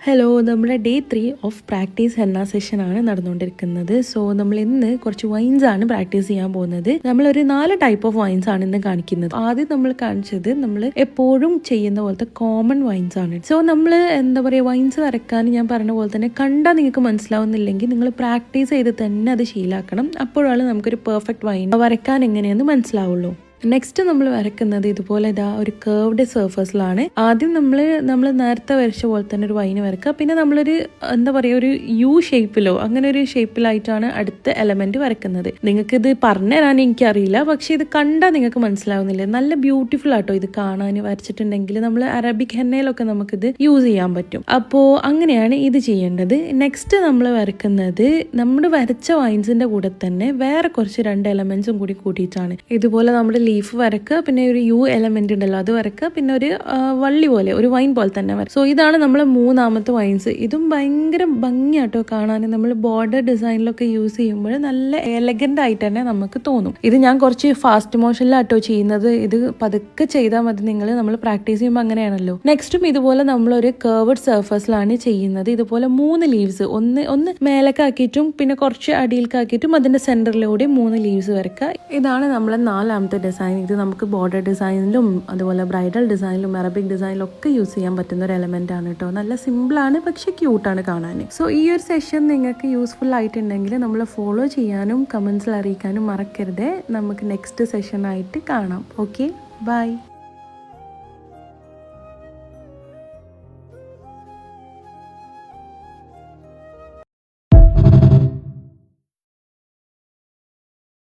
Hello, നമ്മുടെ day 3 of practice henna സെഷനാണ് നടന്നുകൊണ്ടിരിക്കുന്നത്. So നമ്മൾ ഇന്ന് കുറച്ച് വൈൻസ് ആണ് പ്രാക്ടീസ് ചെയ്യാൻ പോകുന്നത്. നമ്മളൊരു 4 ടൈപ്പ് ഓഫ് വൈൻസ് ആണ് ഇന്ന് കാണിക്കുന്നത്. ആദ്യം നമ്മൾ കാണിച്ചത് നമ്മൾ എപ്പോഴും ചെയ്യുന്ന പോലത്തെ കോമൺ വൈൻസ് ആണ്. സോ നമ്മൾ എന്താ പറയുക, വൈൻസ് വരക്കാൻ ഞാൻ പറഞ്ഞ പോലെ തന്നെ കണ്ടാൽ നിങ്ങൾക്ക് മനസ്സിലാവുന്നില്ലെങ്കിൽ നിങ്ങൾ പ്രാക്ടീസ് ചെയ്ത് തന്നെ അത് ശീലാക്കണം. അപ്പോഴാണ് നമുക്കൊരു പെർഫെക്റ്റ് വൈൻ വരക്കാൻ എങ്ങനെയെന്ന് മനസ്സിലാവുള്ളൂ. നെക്സ്റ്റ് നമ്മൾ വരക്കുന്നത് ഇതുപോലെ ഇതാ ഒരു കേർവ്ഡ് സർഫസിലാണ്. ആദ്യം നമ്മൾ നേരത്തെ വരച്ച പോലെ തന്നെ ഒരു വൈന് വരക്കുക. പിന്നെ നമ്മളൊരു എന്താ പറയുക, ഒരു യു ഷേപ്പിലോ അങ്ങനെ ഒരു ഷേപ്പിലായിട്ടാണ് അടുത്ത എലമെന്റ് വരക്കുന്നത്. നിങ്ങൾക്ക് ഇത് പറഞ്ഞു തരാൻ എനിക്കറിയില്ല, പക്ഷെ ഇത് കണ്ടാൽ നിങ്ങൾക്ക് മനസ്സിലാവുന്നില്ല. നല്ല ബ്യൂട്ടിഫുൾ ആട്ടോ ഇത് കാണാൻ. വരച്ചിട്ടുണ്ടെങ്കിൽ നമ്മൾ അറബിക് ഹെന്നയിലൊക്കെ നമുക്കിത് യൂസ് ചെയ്യാൻ പറ്റും. അപ്പോൾ അങ്ങനെയാണ് ഇത് ചെയ്യേണ്ടത്. നെക്സ്റ്റ് നമ്മൾ വരക്കുന്നത് നമ്മുടെ വരച്ച വൈൻസിന്റെ കൂടെ തന്നെ വേറെ കുറച്ച് 2 എലമെന്റ്സും കൂടി കൂട്ടിയിട്ടാണ്. ഇതുപോലെ നമ്മുടെ ലീഫ് വരക്കുക, പിന്നെ ഒരു യു എലമെന്റ് ഉണ്ടല്ലോ അത് വരക്കുക, പിന്നെ ഒരു വള്ളി പോലെ ഒരു വൈൻ പോലെ തന്നെ വരക്കുക. സോ ഇതാണ് നമ്മളെ 3ാമത്തെ വൈൻസ്. ഇതും ഭയങ്കര ഭംഗിയാട്ടോ കാണാൻ. നമ്മൾ ബോർഡർ ഡിസൈനിലൊക്കെ യൂസ് ചെയ്യുമ്പോൾ നല്ല എലഗന്റ് ആയിട്ട് തന്നെ നമുക്ക് തോന്നും. ഇത് ഞാൻ കുറച്ച് ഫാസ്റ്റ് മോഷനിലാട്ടോ ചെയ്യുന്നത്. ഇത് പതുക്കെ ചെയ്താൽ മതി. നമ്മൾ പ്രാക്ടീസ് ചെയ്യുമ്പോൾ അങ്ങനെയാണല്ലോ. നെക്സ്റ്റും ഇതുപോലെ നമ്മളൊരു കേർവ്ഡ് സർഫസിലാണ് ചെയ്യുന്നത്. ഇതുപോലെ 3 ലീവ്സ് ഒന്ന് മേലേക്കാക്കിയിട്ടും പിന്നെ കുറച്ച് അടിയിലേക്കാക്കിയിട്ടും അതിന്റെ സെന്ററിലൂടെ 3 ലീവ്സ് വരക്കുക. ഇതാണ് നമ്മളെ 4ാമത്തെ ഡിസൈൻ. ഇത് നമുക്ക് ബോർഡർ ഡിസൈനിലും അതുപോലെ ബ്രൈഡൽ ഡിസൈനിലും അറബിക് ഡിസൈനിലും ഒക്കെ യൂസ് ചെയ്യാൻ പറ്റുന്ന ഒരു എലമെന്റ് ആണ് കേട്ടോ. നല്ല സിമ്പിളാണ്, പക്ഷെ ക്യൂട്ടാണ് കാണാൻ. സോ ഈ ഒരു സെഷൻ നിങ്ങൾക്ക് യൂസ്ഫുൾ ആയിട്ടുണ്ടെങ്കിൽ നമ്മൾ ഫോളോ ചെയ്യാനും കമന്റ്സിൽ അറിയിക്കാനും മറക്കരുത്. നമുക്ക് നെക്സ്റ്റ് സെഷൻ ആയിട്ട് കാണാം. Okay, by.